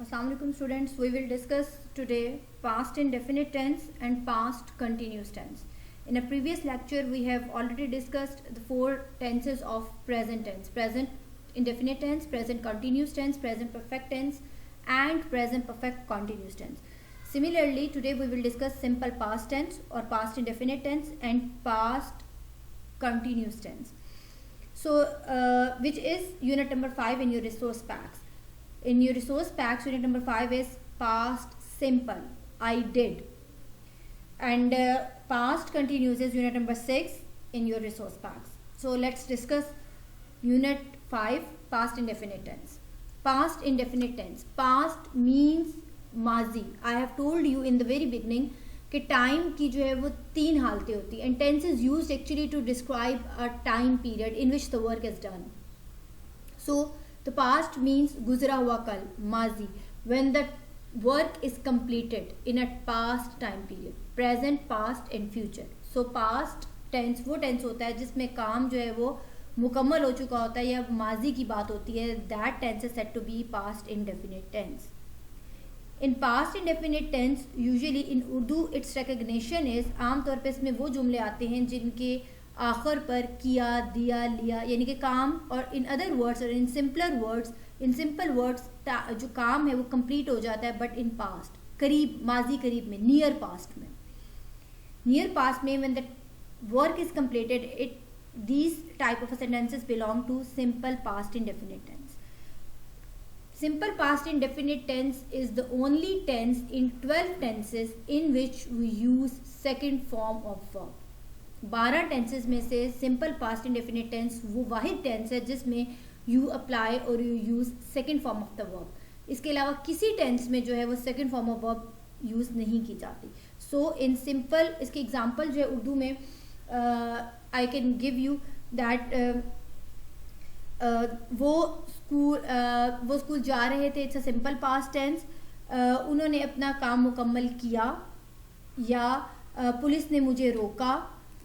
Assalamu alaikum students, we will discuss today past indefinite tense and past continuous tense. In a previous lecture we have already discussed the four tenses of present tense: present indefinite tense, present continuous tense, present perfect tense and present perfect continuous tense. Similarly, today we will discuss simple past tense or past indefinite tense and past continuous tense. So which is unit number 5 in your resource packs. In your resource packs, unit number 5 is past simple, I did, and past continuous is unit number 6 in your resource packs. So let's discuss unit 5, past indefinite tense. Past indefinite tense, past means माजी. I have told you in the very beginning कि time की जो है वो तीन हालतें होती हैं, and tense is used actually to describe a time period in which the work is done. So the past means गुजरा हुआ कल, माजी, when the work is completed in a past time period. Present, past and future. So past tense वो tense होता है जिसमें काम जो है वो मुकम्मल हो चुका होता है या माजी की बात होती है. That tense is said to be past indefinite tense. In past indefinite tense usually in Urdu its recognition is, आमतौर पर इसमें वो जुमले आते हैं जिनके आखिर पर किया, दिया, लिया यानी कि काम, और इन अदर वर्ड्स और इन सिंपल वर्ड्स जो काम है वो कंप्लीट हो जाता है बट इन पास्ट, करीब, माजी करीब में, नियर पास्ट में. नियर पास्ट में when the work is completed, it these type of sentences belong to simple past indefinite tense. Simple past indefinite tense is the only tense in 12 tenses in which we use second form of verb. 12 tenses में से simple past indefinite tense वो वाहिद tense है जिसमें you apply और you use second form of the verb. इसके अलावा किसी tense में जो है वो second form of verb use नहीं की जाती. So in simple, इसके example जो है उर्दू में I can give you that वो स्कूल जा रहे थे, it's a simple past tense. उन्होंने अपना काम मुकम्मल किया, या पुलिस ने मुझे रोका.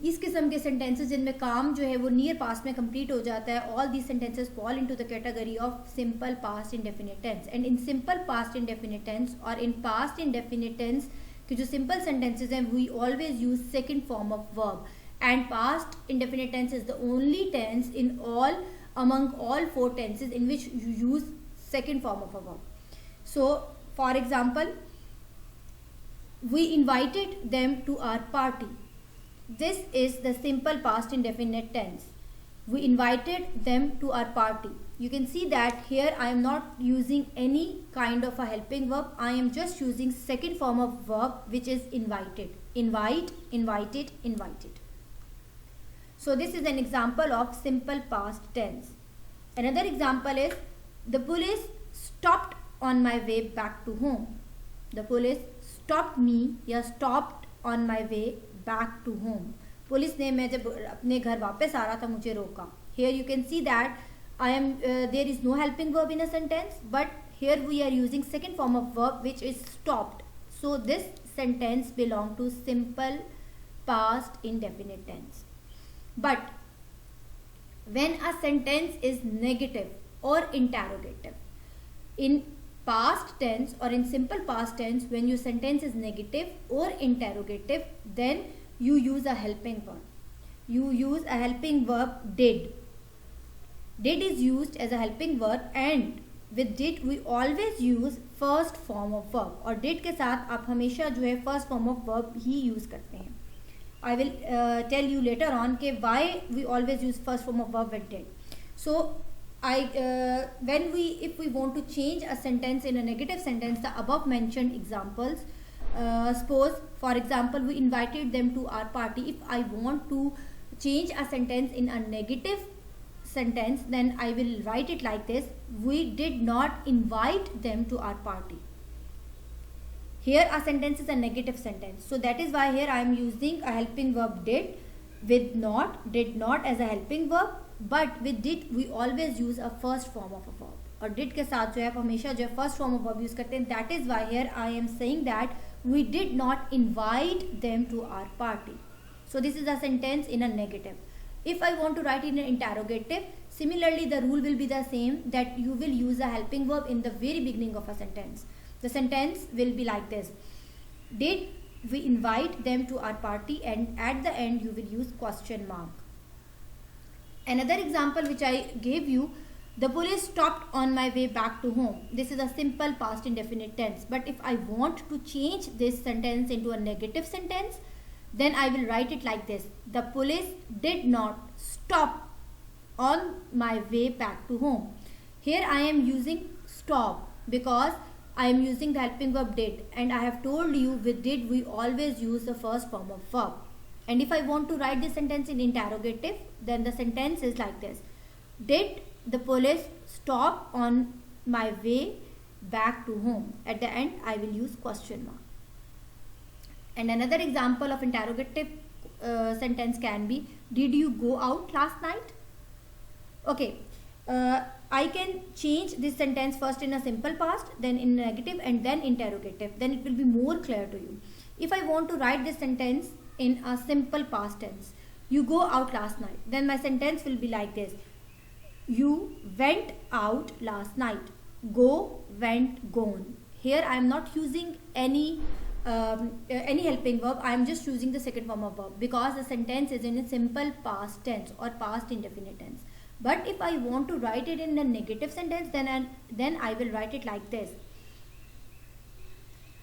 इस किस्म के सेंटेंसेस जिनमें काम जो है वो नियर पास्ट में कंप्लीट हो जाता है, all these sentences fall into the category of simple past indefinite tense. And in simple past indefinite tense और इन पास्ट इंडेफिनिट टेंस के जो सिंपल सेंटेंसेस हैं we always use second form of verb. And past indefinite tense is the only tense in among all four tenses in which you use second form of a verb. So for example, we invited them to our party. This is the simple past indefinite tense. We invited them to our party. You can see that here I am not using any kind of a helping verb. I am just using second form of verb which is invited. Invite, invited, invited. So this is an example of simple past tense. Another example is the police stopped on my way back to home. The police stopped me या stopped on my way back to home. Police ने मैं जब अपने घर वापस आ रहा था मुझे रोका. Here you can see that I am there is no helping verb in a sentence, but here we are using second form of verb which is stopped. So this sentence belong to simple past indefinite tense. But when a sentence is negative or interrogative, in past tense or in simple past tense, when your sentence is negative or interrogative, then you use a helping verb. You use a helping verb did. Did is used as a helping verb, and with did we always use first form of verb. और did के साथ आप हमेशा जो है first form of verb he use करते हैं. I will tell you later on कि why we always use first form of verb with did. So if we want to change a sentence in a negative sentence, the above mentioned examples, suppose for example we invited them to our party. If I want to change a sentence in a negative sentence, then I will write it like this: we did not invite them to our party. Here a sentence is a negative sentence, so that is why here I am using a helping verb did with not, did not as a helping verb, but with did we always use a first form of a verb. और did के साथ जो है आप हमेशा जो है first form of verb use करते हैं. That is why here I am saying that we did not invite them to our party. So this is a sentence in a negative. If I want to write in an interrogative, Similarly, the rule will be the same, that you will use a helping verb in the very beginning of a sentence. The sentence will be like this: did we invite them to our party? And at the end you will use question mark. Another example which I gave you, the police stopped on my way back to home. This is a simple past indefinite tense, but if I want to change this sentence into a negative sentence, then I will write it like this: the police did not stop on my way back to home. Here I am using stop because I am using the helping verb did, and I have told you with did we always use the first form of verb. And if I want to write this sentence in interrogative, then the sentence is like this: did the police stop on my way back to home? At the end I will use question mark. And another example of interrogative sentence can be: did you go out last night? Okay, I can change this sentence first in a simple past, then in negative, and then interrogative. Then it will be more clear to you. If I want to write this sentence in a simple past tense, you go out last night, then my sentence will be like this: you went out last night. Go, went, gone. Here I am not using any helping verb. I am just using the second form of verb because the sentence is in a simple past tense or past indefinite tense. But if I want to write it in a negative sentence, then I will write it like this: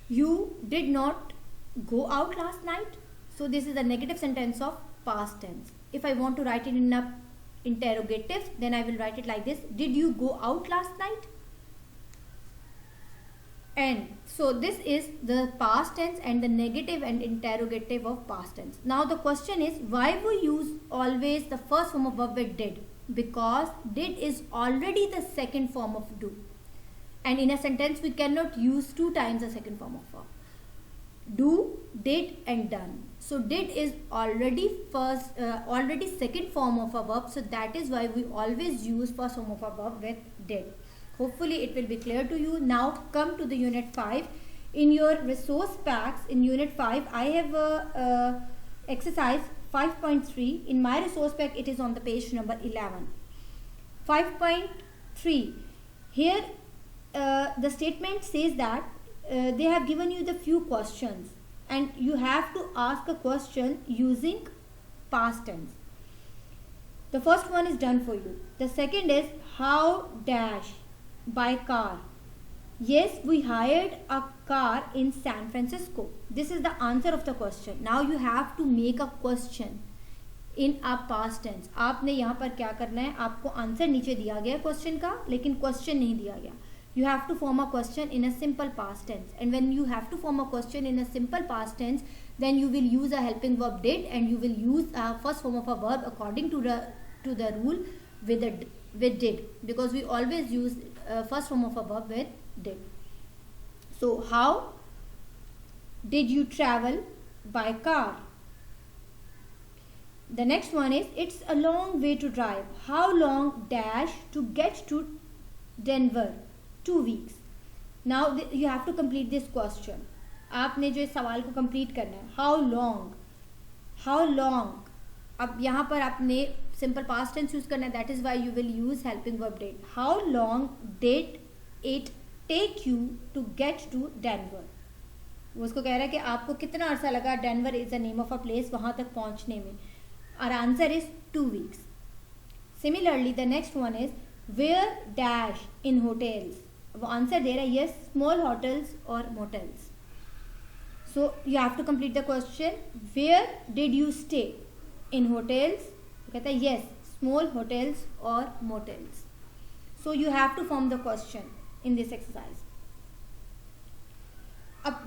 you did not go out last night. So this is a negative sentence of past tense. If I want to write it in a interrogative, then I will write it like this: did you go out last night? And so this is the past tense and the negative and interrogative of past tense. Now the question is, why we use always the first form of verb with did? Because did is already the second form of do, and in a sentence we cannot use two times the second form of verb. Do, did, and done. So did is already second form of a verb, so that is why we always use first form of a verb with did. Hopefully it will be clear to you. Now come to the unit 5. In your resource packs in unit 5, I have exercise 5.3. In my resource pack it is on the page number 11. 5.3. Here the statement says that they have given you the few questions and you have to ask a question using past tense. The first one is done for you. The second is how dash by car. Yes, we hired a car in San Francisco. This is the answer of the question. Now you have to make a question in a past tense. आपने यहाँ पर क्या करना है, आपको answer नीचे दिया गया क्वेश्चन का, लेकिन क्वेश्चन नहीं दिया गया. You have to form a question in a simple past tense, and when you have to form a question in a simple past tense, then you will use a helping verb did, and you will use a first form of a verb according to the rule with did, because we always use first form of a verb with did. So how did you travel by car? The next one is it's a long way to drive. How long dash to get to Denver? 2 weeks. Now you have to complete this question. आपने जो इस सवाल को complete करना है. How long. अब यहाँ पर आपने simple past tense use करना है. That is why you will use helping verb did. How long did it take you to get to Denver? वो उसको कह रहा है कि आपको कितना अर्सा लगा. Denver is the name of a place. वहाँ तक पहुँचने में. Our answer is 2 weeks. Similarly, the next one is where dash in hotels. वो आंसर दे रहा है yes, small hotels or motels. So you have to complete the question. Where did you stay? In hotels. वो कहता है yes, small hotels or motels. So you have to form the question in this exercise.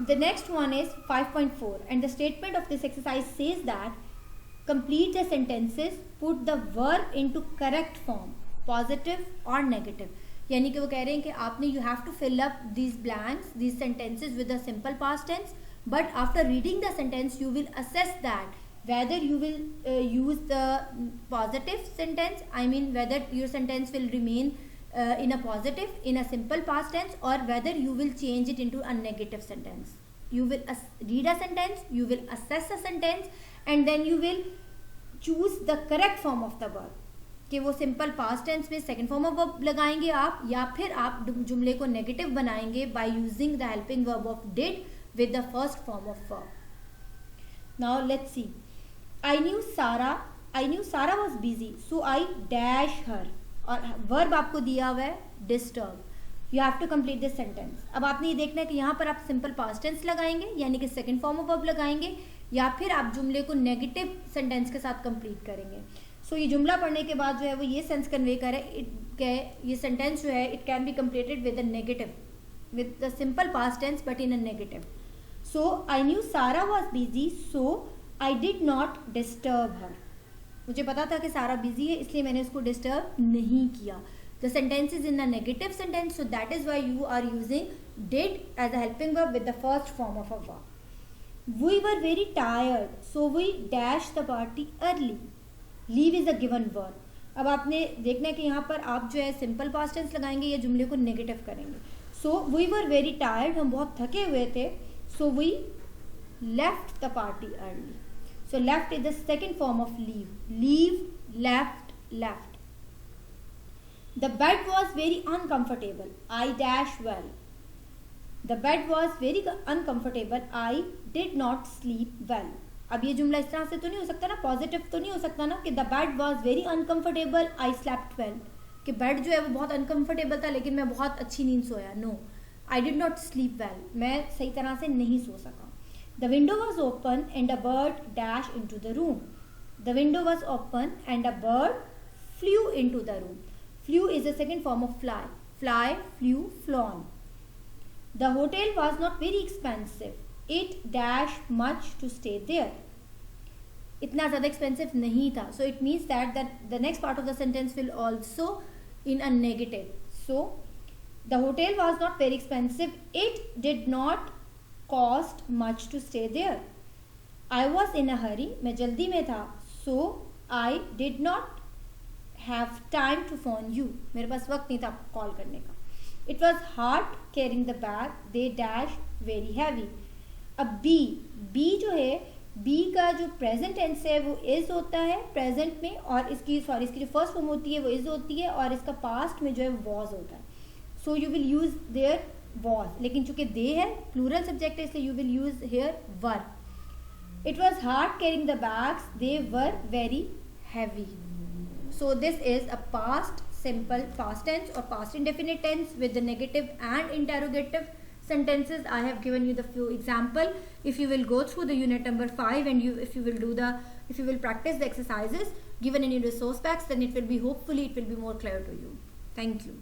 The next one is 5.4, and the statement of this exercise says that complete the sentences, put the verb into correct form, positive or negative. यानी कि वो कह रहे हैं कि आपने you have to fill up these blanks, these sentences with the simple past tense, but after reading the sentence you will assess that whether you will use the positive sentence, I mean whether your sentence will remain in a positive in a simple past tense, or whether you will change it into a negative sentence. You will read a sentence, you will assess a sentence, and then you will choose the correct form of the verb. कि वो simple past tense में second form of verb लगाएंगे आप, या फिर आप जुमले को नेगेटिव बनाएंगे by using the helping verb of did with the first form of verb. Now let's see. I knew Sarah was busy, so I dash her. और वर्ब आपको दिया हुआ है disturb. You have to complete this sentence. अब आपने ये देखना है कि यहाँ पर आप सिंपल पास्ट टेंस लगाएंगे यानी कि सेकंड फॉर्म ऑफ वर्ब लगाएंगे, या फिर आप जुमले को नेगेटिव सेंटेंस के साथ कंप्लीट करेंगे. सो ये जुमला पढ़ने के बाद जो है वो ये सेंस कन्वे करे, ये सेंटेंस जो है it can be completed with a negative, with the simple past tense but in a negative. So I knew Sara was busy, so I did not disturb her. मुझे पता था कि सारा बिजी है इसलिए मैंने उसको डिस्टर्ब नहीं किया. The sentence is in a negative sentence, so that is why you are using did as a helping verb with the first form of a verb. We were very tired, so we dash the party early. Leave is a given verb. अब आपने देखना है कि यहाँ पर आप जो है सिंपल पास्ट टेंस लगाएंगे या जुमले को नेगेटिव करेंगे. So we were very tired, हम बहुत थके हुए थे. So we left the party early. So left is the second form of leave. Leave, left, left. The bed was very uncomfortable. I dash well. The bed was very uncomfortable. I did not sleep well. अब ये जुमला इस तरह से तो नहीं हो सकता ना, पॉजिटिव तो नहीं हो सकता ना कि the bed was very uncomfortable. I slept well. कि बेड जो है वो बहुत अनकंफर्टेबल था लेकिन मैं बहुत अच्छी नींद सोया. No, I did not sleep well. मैं सही तरह से नहीं सो सका. The window was open and a bird dashed into the room. The window was open and a bird flew into the room. Flew is the second form of fly. Fly, flew, flown. The hotel was not very expensive. It dashed much to stay there. इतना ज़्यादा expensive नहीं था. So it means that the next part of the sentence will also in a negative. So the hotel was not very expensive. It did not cost much to stay there. I was in a hurry. मैं जल्दी में था. So I did not have time to phone you. मेरे पास वक्त नहीं था आपको call करने का. It was hard carrying the bag. They dashed very heavy. अब B जो है, B का जो प्रेजेंट टेंस है वो इज होता है प्रेजेंट में, और इसकी जो फर्स्ट फॉर्म होती है वो इज होती है, और इसका पास्ट में जो है वॉज होता है. So you will use there was, लेकिन चूंकि दे है प्लूरल सब्जेक्ट है इसलिए you will use here were. It was hard carrying the bags, they were very heavy. So this is a past simple past tense or past indefinite tense with the negative and interrogative sentences. I have given you the few example. If you will go through the unit number 5 and if you will practice the exercises given in your resource packs, then it will be more clear to you. Thank you.